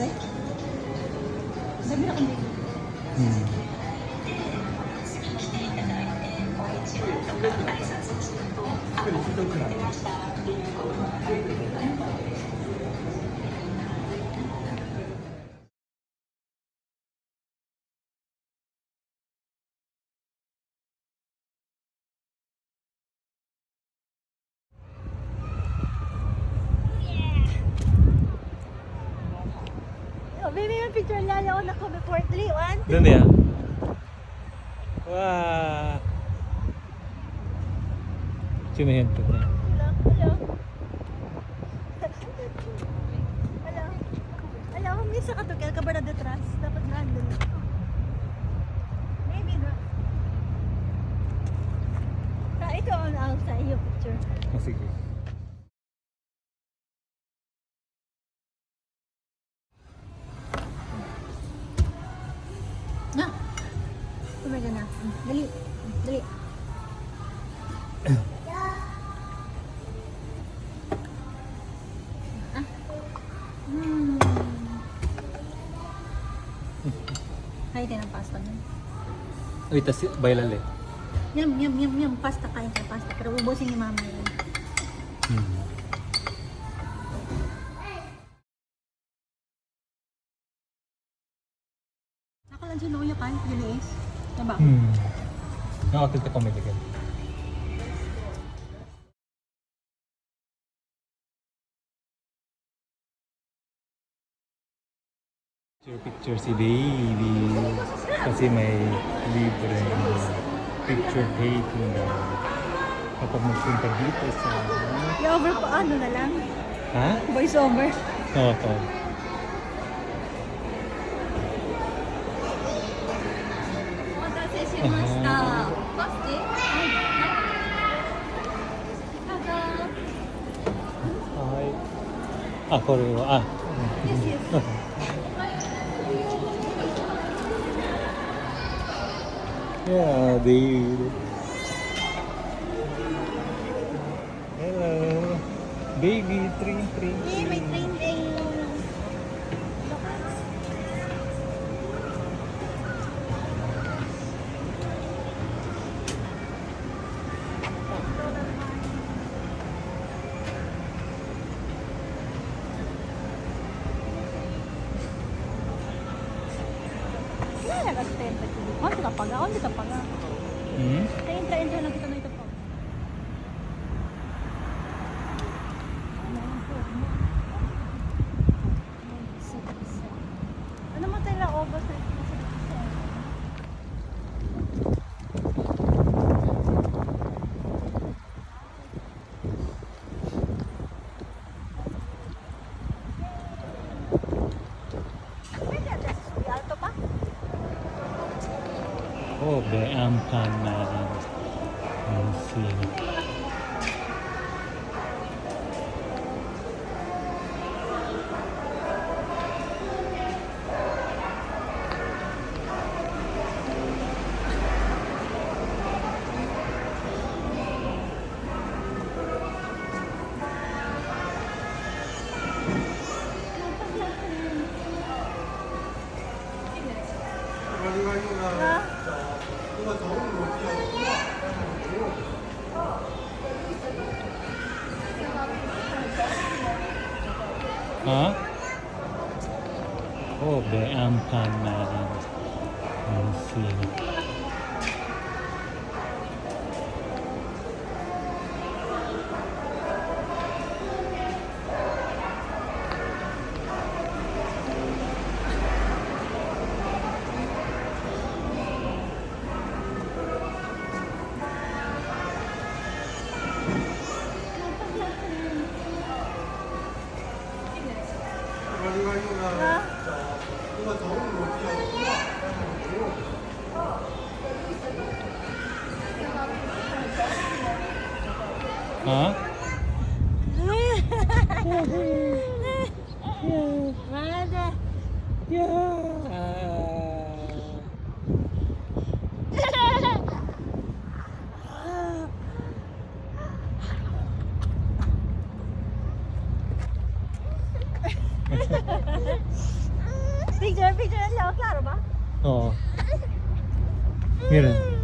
Sabi na kami. Oh, baby, yung picture niya ako na kami for 3, 1, 2. Doon ya. Wah. Sino yan to? Hello, hello. Hello. Hello, misa ka to, kaya ka ba na detras? Dapat nandun. Maybe na. Ito on outside yung picture. Oh, sige. Na. Tumaga na. Dali. Dali. Ah. Kain tayo ng pasta nun. Uy, tas bailal eh. Yum, yum, yum, yum. Pasta, kain tayo pasta. Pero ubusin ni mama yun. Ako lang si Loya kan, Julius. Diba? Nakakit ka pamiligan. Picture si baby. Kasi may libre picture taking kapag magpunta dito sa... I-over pa ano na lang? Ha? Voice over. Oo. Hi. Ah,これは、Yeah, dude. Hello. Baby, tring. Eh, may train day. Onde ka paga? Kaya entra lang kita na ito pa. Ano mo tayo lang over sa Oh, beampanan. Masih. Hah? Oh, beampanan. Masih. Hah? Mana? Ya. Klaro ba? Oo. Mira.